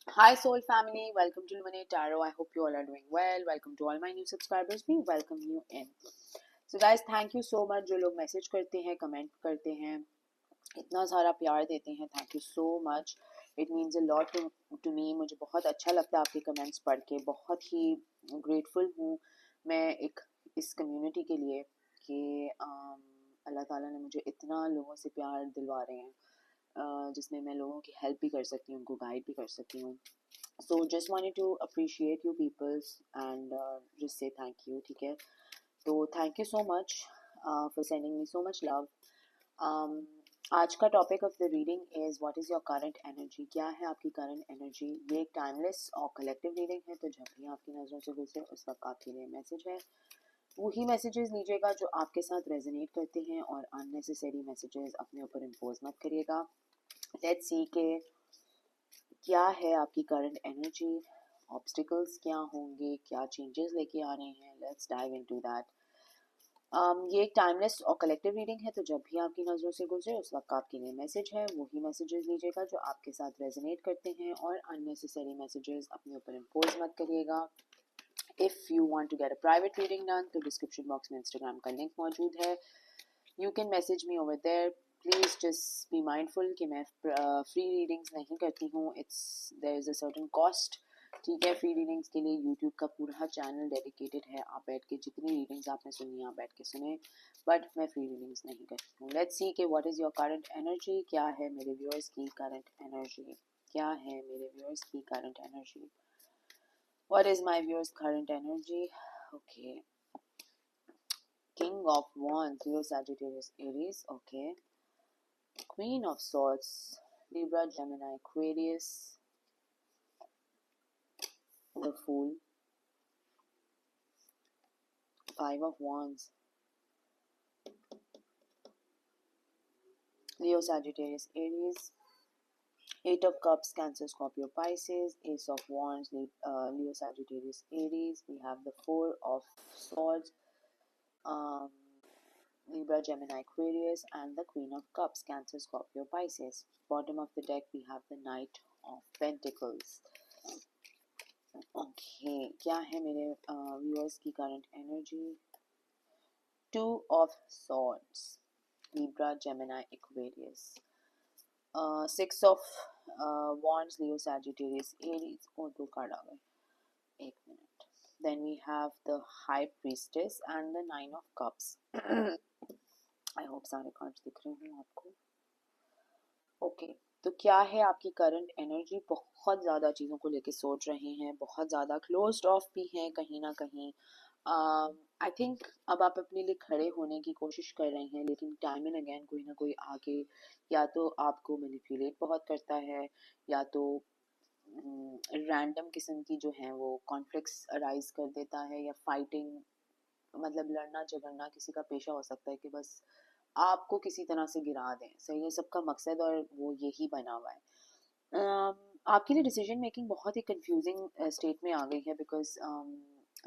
Hi, Soul Family. Welcome to Luminate Tarot. I hope you all are doing well. Welcome to all my new subscribers. We welcome you in. So, guys, thank you so much. जो लोग message करते हैं, comment करते हैं, इतना सारा प्यार देते हैं, thank you so much. It means a lot to me. मुझे बहुत अच्छा लगता है आपके कमेंट्स पढ़ के. बहुत ही ग्रेटफुल हूँ मैं इस कम्युनिटी के लिए कि अल्लाह ताला ने मुझे इतना लोगों से प्यार दिलवा रहे हैं, जिसमें मैं लोगों की हेल्प भी कर सकती हूँ, उनको गाइड भी कर सकती हूँ. So just wanted to appreciate you peoples and just say thank you. ठीक है, तो thank you so much for sending me so much love. um, आज का topic of the reading is what is your current energy. क्या है आपकी current energy. ये एक टाइमलेस और कलेक्टिव रीडिंग है, तो जब भी आपकी नज़रों से गुजरे उस वक्त आपके लिए मैसेज है. वही मैसेजेस लीजिएगा जो आपके साथ रेजोनेट करते हैं, और अननेसेसरी मैसेजेस अपने ऊपर इम्पोज मत करिएगा. लेट्स सी के क्या है आपकी करंट एनर्जी. ऑब्स्टिकल्स क्या होंगे, क्या चेंजेस लेके आ रहे हैं. Let's dive into that. ये एक टाइमलेस और कलेक्टिव रीडिंग है, तो जब भी आपकी नज़रों से गुजरे उस वक्त आपके लिए मैसेज है. वही मैसेजेस लीजिएगा जो आपके साथ रेजोनेट करते हैं, और अननेसेसरी मैसेजेस अपने ऊपर इम्पोज मत करिएगा. If you want to get a private reading done तो डिस्क्रिप्शन बॉक्स में इंस्टाग्राम का लिंक मौजूद है. You can message me over there. Please just be mindful कि मैं फ्री रीडिंग्स नहीं करती हूँ. There is a certain cost. ठीक है, फ्री रीडिंग्स के लिए यूट्यूब का पूरा चैनल डेडिकेटेड है. आप बैठ के जितनी रीडिंग्स आपने सुनी आप बैठ के सुने, बट मैं फ्री रीडिंग्स नहीं करती हूँ. लेट्स सी के what is your current energy. क्या है मेरे व्यूअर्स की करंट एनर्जी. क्या है मेरे व्यूअर्स की current energy. What is my viewers current energy. Okay, King of Wands, Leo, Sagittarius, Aries. Okay. Queen of Swords, Libra, Gemini, Aquarius. The Fool. Five of Wands, Leo, Sagittarius, Aries. Eight of Cups, Cancer, Scorpio, Pisces. Ace of Wands, Leo, Sagittarius, Aries. We have the Four of Swords, um, Libra, Gemini, Aquarius, and the Queen of Cups, Cancer, Scorpio, Pisces. Bottom of the deck, we have the Knight of Pentacles. Okay, क्या है मेरे viewers की current energy. Two of swords, Libra, Gemini, Aquarius. Six of wands, Leo, Sagittarius, Aries. ओ, दो card आ गए, एक minute. Then we have the high priestess and the nine of cups. I hope सारे कार्ड्स दिख रहे हैं आपको. ओके, तो क्या है आपकी करंट एनर्जी. बहुत ज़्यादा चीज़ों को लेके सोच रहे हैं, बहुत ज़्यादा क्लोज्ड ऑफ भी हैं कहीं ना कहीं. आई थिंक अब आप अपने लिए खड़े होने की कोशिश कर रहे हैं, लेकिन टाइम एंड अगेन कोई ना कोई आके या तो आपको मैनिपुलेट बहुत करता है, या तो रैंडम किस्म की जो है वो कॉन्फ्लिक्ट्स अराइज कर देता है, या फाइटिंग, मतलब लड़ना झगड़ना किसी का पेशा हो सकता है कि बस आपको किसी तरह से गिरा दें. सही है, सबका मकसद और वो यही बना हुआ है. आपके लिए डिसीजन मेकिंग बहुत ही कंफ्यूजिंग स्टेट में आ गई है, because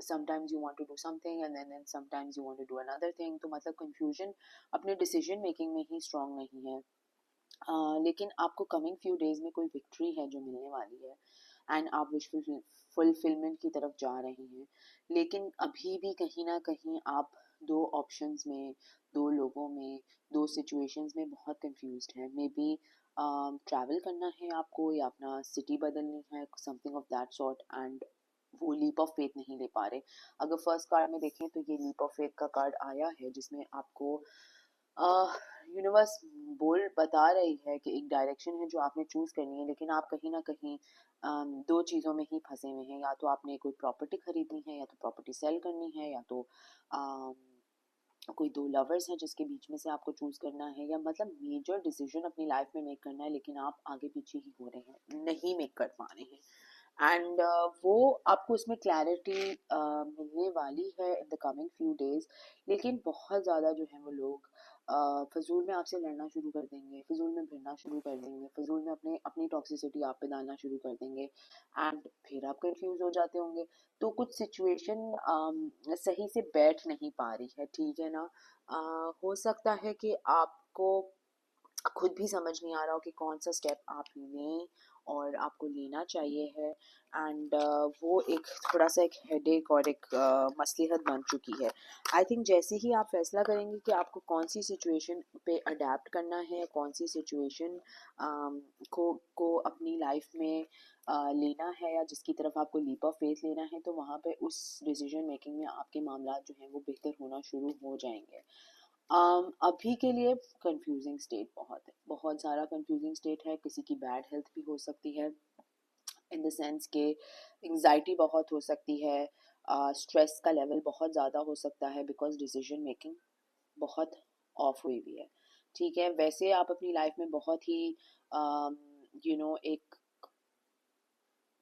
sometimes you want to do something and then sometimes you want to do another thing. तो मतलब confusion अपने डिसीजन मेकिंग में ही स्ट्रांग नहीं है. लेकिन आपको कमिंग फ्यू डेज में कोई विक्ट्री है जो मिलने वाली है, एंड आप विश फुलफिलमेंट की तरफ जा रहे हैं. लेकिन अभी भी कहीं ना कहीं आप दो ऑप्शंस में, दो लोगों में, दो सिचुएशंस में बहुत कंफ्यूज्ड हैं. मे बी ट्रैवल करना है आपको, या अपना सिटी बदलनी है, something of that sort, and वो लीप ऑफ फेथ नहीं ले पा रहे. अगर फर्स्ट कार्ड में देखें तो ये लीप ऑफ फेथ का कार्ड आया है, जिसमें आपको यूनिवर्स बता रही है कि एक डायरेक्शन है जो आपने चूज करनी है, लेकिन आप कहीं ना कहीं दो चीज़ों में ही फंसे हुए हैं. या तो आपने कोई प्रॉपर्टी खरीदनी है, या तो प्रॉपर्टी सेल करनी है, या तो कोई दो लवर्स हैं जिसके बीच में से आपको चूज करना है, या मतलब मेजर डिसीजन अपनी लाइफ में मेक करना है, लेकिन आप आगे पीछे ही हो रहे हैं, नहीं मेक कर पा रहे हैं. एंड वो आपको उसमें क्लैरिटी मिलने वाली है in the coming few days. लेकिन बहुत ज़्यादा जो है वो लोग फजूल में आपसे लड़ना शुरू कर देंगे, फजूल में भिड़ना शुरू कर देंगे, फजूल में अपने अपनी टॉक्सिसिटी आप पे डालना शुरू कर देंगे, एंड फिर आप कंफ्यूज हो जाते होंगे. तो कुछ सिचुएशन सही से बैठ नहीं पा रही है, ठीक है ना. हो सकता है कि आपको खुद भी समझ नहीं आ रहा हो कि कौन सा स्टेप आप लें और आपको लेना चाहिए है। एंड वो एक थोड़ा सा एक हेडेक और एक मसलिहत बन चुकी है। आई थिंक जैसे ही आप फैसला करेंगे कि आपको कौन सी सिचुएशन पे अडेप्ट करना है, कौन सी सिचुएशन को अपनी लाइफ में लेना है या जिसकी तरफ आपको लीप ऑफ फेथ लेना है, तो वहाँ पे उस डिसीजन मेकिंग में आपके मामला जो हैं वो बेहतर होना शुरू हो जाएंगे। अभी के लिए कंफ्यूजिंग स्टेट बहुत है, बहुत सारा कंफ्यूजिंग स्टेट है। किसी की बैड हेल्थ भी हो सकती है, इन द सेंस के एंजाइटी बहुत हो सकती है, स्ट्रेस का लेवल बहुत ज़्यादा हो सकता है, बिकॉज डिसीजन मेकिंग बहुत ऑफ हुई हुई है। ठीक है, वैसे आप अपनी लाइफ में बहुत ही एक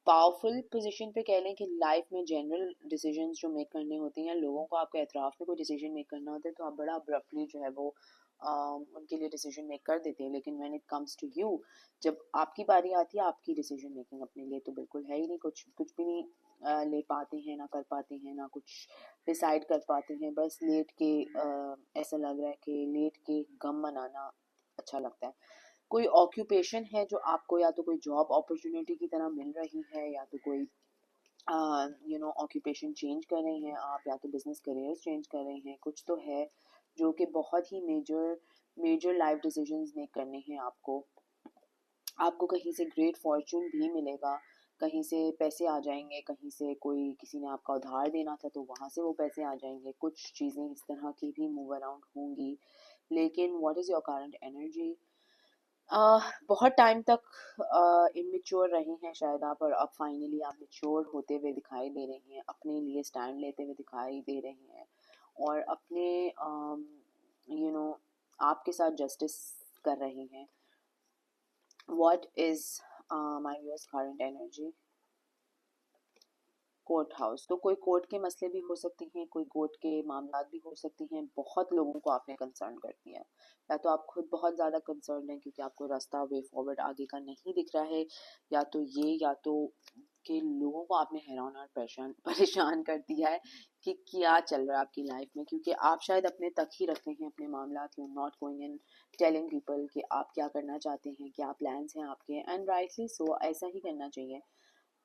पावरफुल पोजीशन पे कह लें कि लाइफ में जनरल डिसीजंस जो मेक करने होते हैं, लोगों को आपके अतराफ में कोई डिसीजन मेक करना होता है तो आप बड़ा अब्रप्टली जो है वो उनके लिए डिसीजन मेक कर देते हैं। लेकिन when it comes to you, जब आपकी बारी आती है आपकी डिसीजन मेकिंग अपने लिए, तो बिल्कुल है ही नहीं, कुछ भी नहीं ले पाते हैं, ना कर पाते हैं, ना कुछ डिसाइड कर पाते हैं। बस लेट के ऐसा लग रहा है कि लेट के गम मनाना अच्छा लगता है। कोई ऑक्यूपेशन है जो आपको या तो कोई जॉब अपॉर्चुनिटी की तरह मिल रही है, या तो कोई ऑक्यूपेशन चेंज कर रहे हैं आप, या तो बिजनेस करियर चेंज कर रहे हैं, कुछ तो है जो कि बहुत ही major major life decisions make करने हैं आपको। आपको कहीं से ग्रेट फॉर्चून भी मिलेगा, कहीं से पैसे आ जाएंगे, कहीं से कोई किसी ने आपका उधार देना था तो वहाँ से वो पैसे आ जाएंगे, कुछ चीज़ें इस तरह की भी मूव अराउंड होंगी। लेकिन what is your current energy? बहुत टाइम तक इमेच्योर रहे हैं शायद आप, और अब फाइनली आप मेच्योर होते हुए दिखाई दे रहे हैं, अपने लिए स्टैंड लेते हुए दिखाई दे रहे हैं, और अपने यू नो आपके साथ जस्टिस कर रहे हैं। What is my viewers current energy? Court house, तो कोई कोर्ट के मसले भी हो सकते हैं, कोई कोर्ट के मामला भी हो सकते हैं। बहुत लोगों को आपने कंसर्न कर दिया है, या तो आप खुद बहुत ज़्यादा कंसर्न हैं क्योंकि आपको रास्ता वे फॉरवर्ड आगे का नहीं दिख रहा है, या तो कि लोगों को आपने हैरान और परेशान परेशान कर दिया है कि क्या चल रहा है आपकी लाइफ में, क्योंकि आप शायद अपने तक ही रखते हैं अपने मामला, you not going in telling people कि आप क्या करना चाहते हैं, क्या प्लान्स हैं आपके, एंड राइटली सो, ऐसा ही करना चाहिए।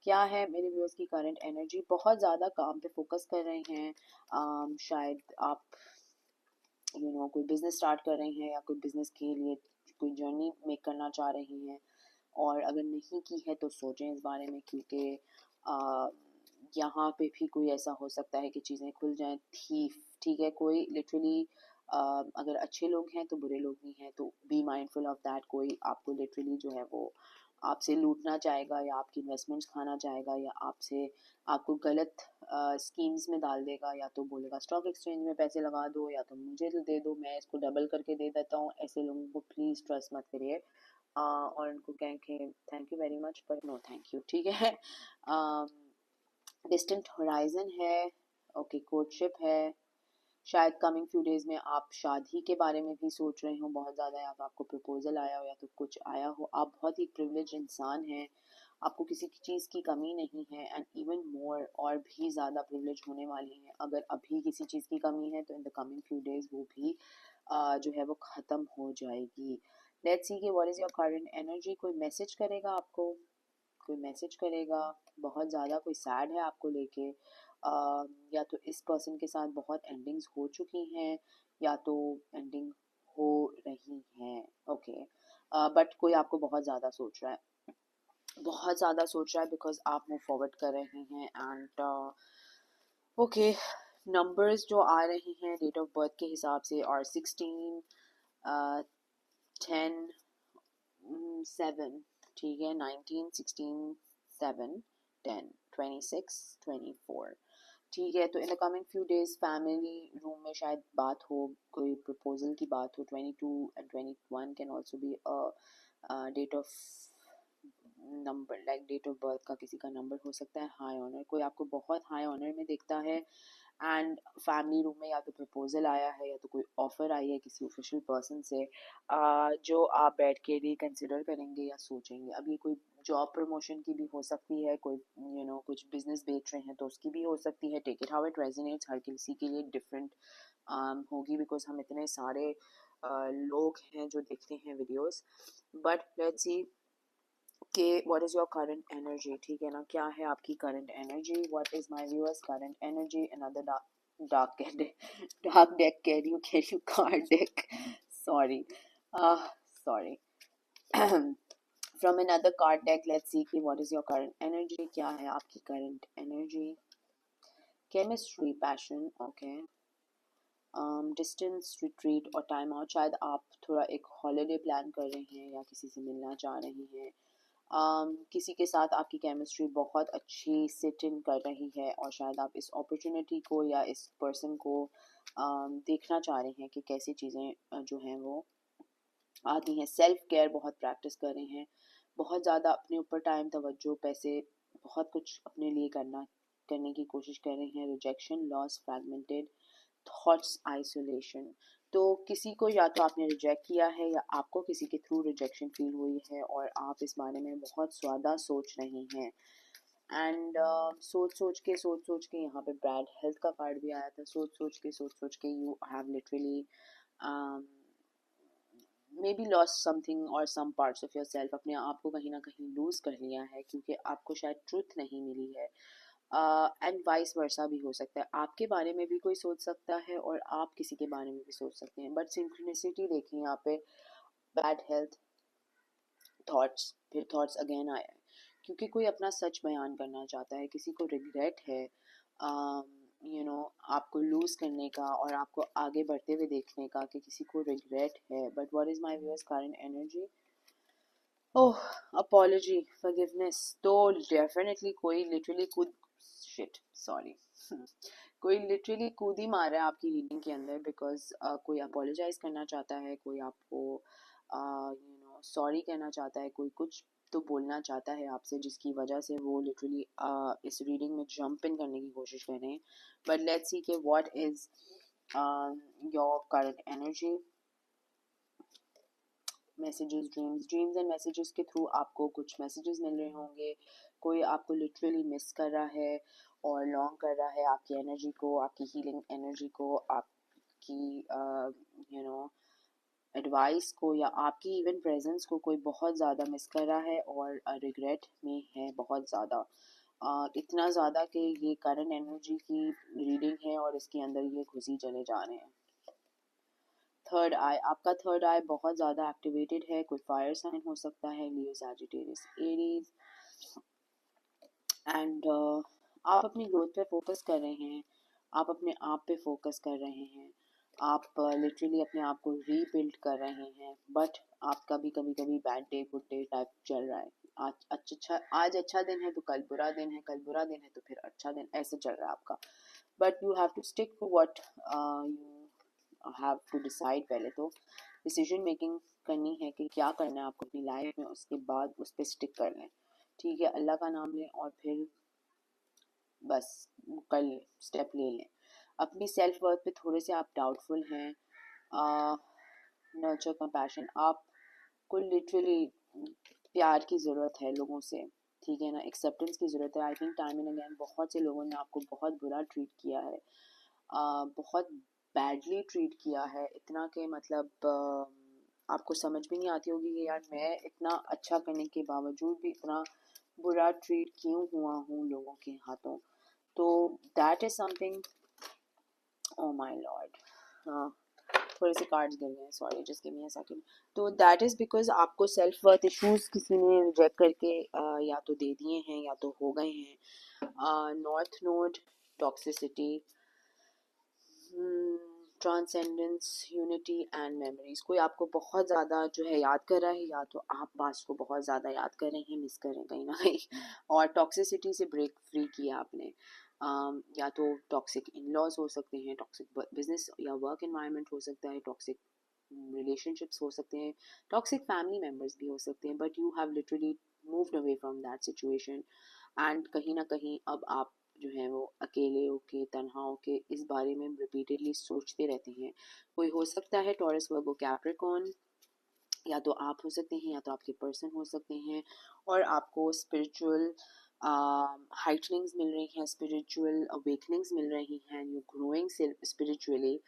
क्या है मेरे व्यूअर्स की करंट एनर्जी? बहुत ज़्यादा काम पे फोकस कर रहे हैं। शायद आप कोई बिजनेस स्टार्ट कर रहे हैं, या कोई बिजनेस के लिए कोई जर्नी मेक करना चाह रहे हैं, और अगर नहीं की है तो सोचें इस बारे में, क्योंकि यहाँ पे भी कोई ऐसा हो सकता है कि चीज़ें खुल जाएं। थीफ, ठीक है, कोई लिटरली अगर अच्छे लोग हैं तो बुरे लोग भी हैं, तो बी माइंडफुल ऑफ दैट। कोई आपको लिटरली जो है वो आपसे लूटना चाहेगा, या आपकी इन्वेस्टमेंट्स खाना चाहेगा, या आपको गलत स्कीम्स में डाल देगा, या तो बोलेगा स्टॉक एक्सचेंज में पैसे लगा दो, या तो मुझे तो दे दो, मैं इसको डबल करके दे देता हूँ। ऐसे लोगों को प्लीज़ ट्रस्ट मत करिए, और उनको कहें कि thank you very much but no thank you, ठीक है। डिस्टेंट होराइजन है, ओके, कोर्टशिप है। शायद कमिंग फ्यू डेज में आप शादी के बारे में भी सोच रहे हो बहुत ज़्यादा, या तो आपको प्रपोजल आया हो, या तो कुछ आया हो। आप बहुत ही प्रिविलेज इंसान हैं, आपको किसी की चीज़ की कमी नहीं है, एंड इवन मोर, और भी ज़्यादा प्रिविलेज होने वाली हैं। अगर अभी किसी चीज़ की कमी है तो in the coming few days वो भी जो है वो ख़त्म हो जाएगी। लेट्स सी कि what is your current energy. कोई मैसेज करेगा आपको, कोई मैसेज करेगा, बहुत ज़्यादा कोई सैड है आपको लेके, या तो इस पर्सन के साथ बहुत एंडिंग्स हो चुकी हैं, या तो एंडिंग हो रही हैं, ओके। बट कोई आपको बहुत ज़्यादा सोच रहा है, बहुत ज़्यादा सोच रहा है, बिकॉज आप मूव फॉरवर्ड कर रहे हैं। एंड ओके, नंबर्स जो आ रहे हैं डेट ऑफ बर्थ के हिसाब से, और 16, 10, 7, ठीक है, 19, 16, 7, 10, 26, 24, ठीक है। तो in the coming few days family room में शायद बात हो, कोई प्रपोजल की बात हो। 22 and 21 can also be date of number, like date of birth का किसी का नंबर हो सकता है। हाई ऑनर, कोई आपको बहुत हाई ऑनर में देखता है, एंड फैमिली रूम में या तो प्रपोजल आया है, या तो कोई ऑफर आई है किसी ऑफिशियल पर्सन से, जो आप बैठ के रिकंसिडर करेंगे या सोचेंगे। अब ये कोई जॉब प्रमोशन की भी हो सकती है, कोई कुछ बिजनेस बेच रहे हैं तो उसकी भी हो सकती है। Take it how it resonates, हर किसी के लिए डिफरेंट होगी, बिकॉज हम इतने सारे लोग हैं जो देखते हैं वीडियोस। बट लेट्स सी कि what is your current energy, ठीक है ना, क्या है आपकी current energy, what is my viewers current energy, another dark deck, can you card deck, sorry, sorry, from another card deck, let's see कि what is your current energy, क्या है आपकी current energy, chemistry, passion, okay, distance, retreat और time out, शायद आप थोड़ा एक holiday plan कर रहे हैं या किसी से मिलना चाह रहे हैं, किसी के साथ आपकी केमिस्ट्री बहुत अच्छी सिट इन कर रही है और शायद आप इस अपॉर्चुनिटी को या इस पर्सन को देखना चाह रहे हैं कि कैसी चीज़ें जो हैं वो आती हैं, सेल्फ केयर बहुत प्रैक्टिस कर रहे हैं, बहुत ज़्यादा अपने ऊपर टाइम, तवज्जो, पैसे, बहुत कुछ अपने लिए करने की कोशिश कर रहे हैं, rejection, loss, fragmented thoughts, isolation, तो किसी को या तो आपने रिजेक्ट किया है या आपको किसी के थ्रू रिजेक्शन फील हुई है और आप इस बारे में बहुत ज़्यादा सोच रहे हैं, एंड सोच सोच के यहाँ पे बैड हेल्थ का कार्ड भी आया था, सोच के you have literally maybe lost something और some parts of your self, अपने आप को कहीं ना कहीं लूज कर लिया है क्योंकि आपको शायद ट्रुथ नहीं मिली है, एंड वाइस वर्सा भी हो सकता है, आपके बारे में भी कोई सोच सकता है और आप किसी के बारे में भी सोच सकते हैं, बट सिंक्रोनिसिटी देखिए यहाँ पे, बैड हेल्थ, थॉट्स, फिर थॉट्स अगेन आया है क्योंकि कोई अपना सच बयान करना चाहता है, किसी को रिग्रेट है आपको लूज करने का और आपको आगे बढ़ते हुए देखने का, कि किसी को रिग्रेट है, but what is my viewers current energy, oh, apology, forgiveness, तो डेफिनेटली कोई लिटरली कूद, शिट, सॉरी, कोई लिटरली कूद ही मार रहा है आपकी रीडिंग के अंदर, बिकॉज कोई अपोलोजाइज करना चाहता है, कोई आपको सॉरी कहना चाहता है, कोई कुछ तो बोलना चाहता है आपसे जिसकी वजह से वो लिटरली इस रीडिंग में जंप इन करने की कोशिश कर रहे हैं, बट लेट्स सी के what is your current energy, messages, dreams and messages के थ्रू आपको कुछ मैसेजेस मिल रहे होंगे, कोई आपको लिटरली मिस कर रहा है और लॉन्ग कर रहा है आपकी एनर्जी को, आपकी हीलिंग एनर्जी को, आपकी एडवाइस को या आपकी इवन प्रेजेंस को कोई बहुत ज़्यादा मिस कर रहा है और रिग्रेट में है बहुत ज़्यादा, इतना ज़्यादा कि ये करंट एनर्जी की रीडिंग है और इसके अंदर ये घुसी चले जा रहे हैं। थर्ड आई, आपका थर्ड आई बहुत ज़्यादा एक्टिवेटेड है, कोई फायर साइन हो सकता है, लियो, सैजिटेरियस, एरीज, एंड आप अपनी ग्रोथ पे फोकस कर रहे हैं, आप अपने आप पे फोकस कर रहे हैं, आप लिटरली अपने आप को रीबिल्ड कर रहे हैं, बट आपका भी कभी कभी bad day good day type चल रहा है, आज अच्छा दिन है तो कल बुरा दिन है, कल बुरा दिन है तो फिर अच्छा दिन, ऐसे चल रहा है आपका, but you have to stick to what you have to decide, पहले तो डिसीजन मेकिंग करनी है कि क्या करना है आपको अपनी लाइफ में, उसके बाद उस पर स्टिक कर लें, ठीक है, अल्लाह का नाम लें और फिर बस कर लें, स्टेप ले लें, अपनी सेल्फ वर्थ पे थोड़े से आप डाउटफुल हैं, नर्चर कंपैशन, आपको लिटरली प्यार की ज़रूरत है लोगों से, ठीक है ना, एक्सेप्टेंस की ज़रूरत है, I think time and again बहुत से लोगों ने आपको बहुत बुरा ट्रीट किया है, बहुत बैडली ट्रीट किया है, इतना कि मतलब आपको समझ भी नहीं आती होगी कि यार मैं इतना अच्छा करने के बावजूद भी इतना बुरा ट्रीट क्यों हुआ हूँ लोगों के हाथों, तो that is something, oh my Lord, थोड़े से कार्ड्स गिर गए, sorry, just give me a second, तो दैट इज बिकॉज आपको सेल्फ वर्थ इश्यूज किसी ने रिजेक्ट करके या तो दे दिए हैं या तो हो गए हैं, north node, toxicity, transcendence, unity and memories, कोई आपको बहुत ज़्यादा जो है याद कर रहा है या तो आप पास्ट को बहुत ज़्यादा याद कर रहे हैं, मिस कर रहे हैं कहीं ना कहीं, और टॉक्सिसिटी से ब्रेक फ्री किया आपने, या तो टॉक्सिक इन लॉज हो सकते हैं, टॉक्सिक बिजनेस या वर्क एनवायरनमेंट हो सकता है, टॉक्सिक रिलेशनशिप्स हो सकते हैं, टॉक्सिक फैमिली मेम्बर्स भी हो सकते हैं, but you have literally moved away from that situation, and कहीं ना कहीं अब आप जो है वो अकेले होके, तन्हा होके इस बारे में रिपीटेडली सोचते रहते हैं, कोई हो सकता है टॉरस, वर्गो, कैप्रिकॉर्न, या तो आप हो सकते हैं या तो आपके पर्सन हो सकते हैं, और आपको स्पिरिचुअल हाइटनिंग्स मिल रही हैं, स्पिरिचुअल अवेकनिंग्स मिल रही हैं, यू ग्रोइंग स्पिरिचुअली,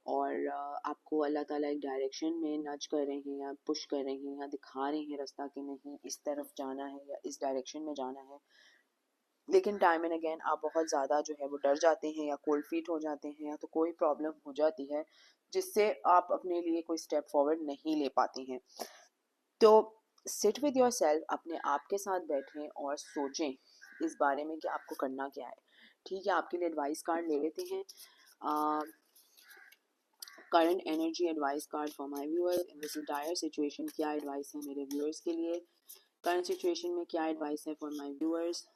और आपको अल्लाह ताला एक डायरेक्शन में नज कर रहे हैं या पुश कर रहे हैं या दिखा रहे हैं रास्ता कि नहीं इस तरफ जाना है या इस डायरेक्शन में जाना है। लेकिन टाइम एंड अगेन आप बहुत ज़्यादा जो है वो डर जाते हैं या कोल्ड फीट हो जाते हैं या तो कोई प्रॉब्लम हो जाती है जिससे आप अपने लिए कोई स्टेप फॉरवर्ड नहीं ले पाते हैं। तो सिट विद योर सेल्फ, अपने आप के साथ बैठें और सोचें इस बारे में कि आपको करना क्या है। ठीक है, आपके लिए एडवाइस कार्ड ले लेते हैं। Current energy advice card for my viewers in this entire situation. क्या एडवाइस है मेरे व्यूअर्स के लिए करंट सिचुएशन में, क्या एडवाइस है for my viewers.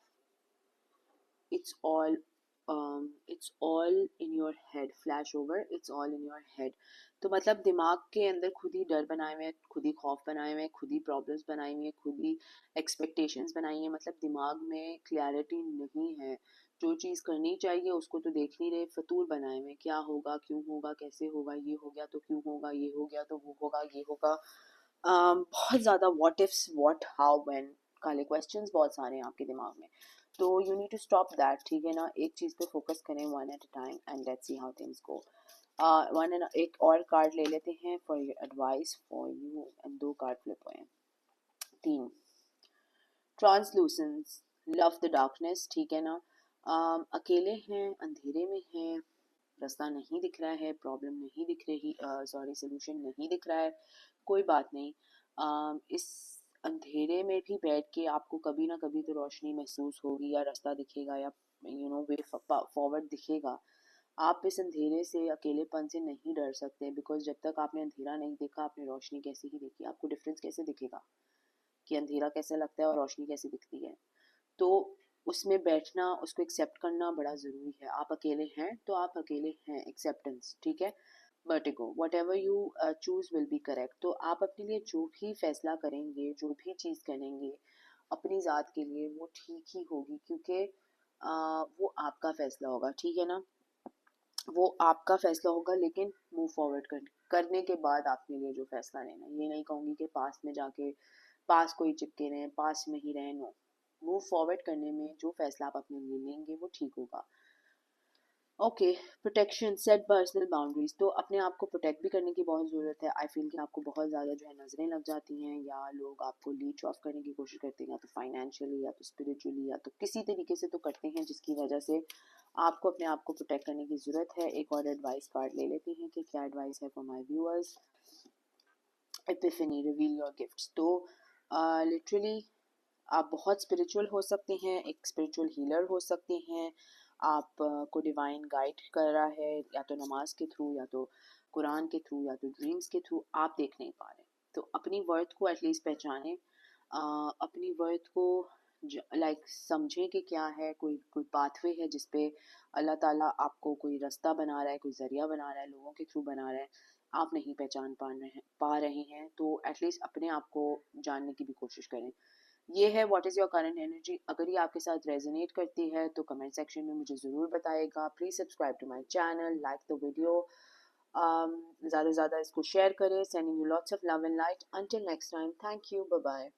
it's all it's all in your head, flash over, it's all in your head। तो मतलब दिमाग के अंदर खुद ही डर बनाए हुए हैं, खुद ही खौफ बनाए हुए हैं, खुद ही प्रॉब्लम्स बनाई हुई हैं, खुद ही एक्सपेक्टेशंस बनाई हैं। मतलब दिमाग में क्लैरिटी नहीं है, जो चीज़ करनी चाहिए उसको तो देख नहीं रहे, फतूल बनाए हुए, क्या होगा, क्यों होगा, कैसे होगा, ये हो गया तो क्यों होगा, ये हो गया तो वो होगा, ये होगा। बहुत ज़्यादा what ifs, what, how, when काले क्वेश्चंस बहुत सारे हैं आपके दिमाग में। तो you need to stop that, ठीक है ना। एक चीज़ पे फोकस करें, one at a time, and let's see how things go. One and एक और कार्ड ले लेते हैं for your advice for you, and 2 card flip हुए हैं। 3 ट्रांसलूसेंस, लव द डार्कनेस, ठीक है ना। अकेले हैं, अंधेरे में हैं, रास्ता नहीं दिख रहा है, प्रॉब्लम नहीं दिख रही, सॉरी सोल्यूशन नहीं दिख रहा है, कोई बात नहीं। इस अंधेरे में भी बैठ के आपको कभी ना कभी तो रोशनी महसूस होगी या रास्ता दिखेगा या वे फॉरवर्ड दिखेगा। आप इस अंधेरे से, अकेलेपन से नहीं डर सकते, बिकॉज जब तक आपने अंधेरा नहीं देखा आपने रोशनी कैसे ही देखी, आपको डिफरेंस कैसे दिखेगा कि अंधेरा कैसे लगता है और रोशनी कैसे दिखती है। तो उसमें बैठना, उसको एक्सेप्ट करना बड़ा ज़रूरी है। आप अकेले हैं तो आप अकेले हैं, एक्सेप्टेंस, ठीक है। Vertigo, what ever you choose will be correct. तो आप अपने लिए जो भी फैसला करेंगे, जो भी चीज़ करेंगे अपनी ज़ात के लिए, वो ठीक ही होगी, क्योंकि वो आपका फैसला होगा, ठीक है ना। वो आपका फैसला होगा, लेकिन मूव फॉरवर्ड करने के बाद आपके लिए जो फैसला लेना, ये नहीं कहूँगी कि पास में जाके पास कोई चिपके रहें, पास में ही रहें, नो। मूव फॉरवर्ड करने में जो फैसला आप अपने लिए लेंगे वो ठीक होगा। Okay, protection, set personal boundaries. तो अपने आप को प्रोटेक्ट भी करने की बहुत ज़रूरत है। आई फील कि आपको बहुत ज़्यादा जो है नज़रें लग जाती हैं या लोग आपको लीच ऑफ करने की कोशिश करते हैं, या तो फाइनेंशियली या तो स्पिरिचुअली या तो किसी तरीके से तो करते हैं, जिसकी वजह से आपको अपने आप को प्रोटेक्ट करने की ज़रूरत है। एक और एडवाइस कार्ड ले लेते हैं कि क्या एडवाइस है for my viewers. Epiphany, reveal your gifts. तो लिटरली आप बहुत स्पिरिचुअल हो सकते हैं, एक स्पिरिचुअल हीलर हो सकते हैं। आप को डिवाइन गाइड कर रहा है, या तो नमाज के थ्रू, या तो कुरान के थ्रू, या तो ड्रीम्स के थ्रू, आप देख नहीं पा रहे। तो अपनी वर्थ को एटलीस्ट पहचानें, अपनी वर्थ को लाइक समझें कि क्या है, कोई कोई पाथवे है जिसपे अल्लाह ताला आपको कोई रास्ता बना रहा है, कोई ज़रिया बना रहा है, लोगों के थ्रू बना रहा है, आप नहीं पहचान पा रहे हैं। तो एटलीस्ट अपने आप को जानने की भी कोशिश करें। ये है what is your current energy. अगर ये आपके साथ रेजोनेट करती है तो कमेंट सेक्शन में मुझे ज़रूर बताइएगा। Please subscribe to my channel, like the video, ज़्यादा से ज़्यादा इसको शेयर करें। Sending you lots of love and light. Until next time, thank you, bye bye.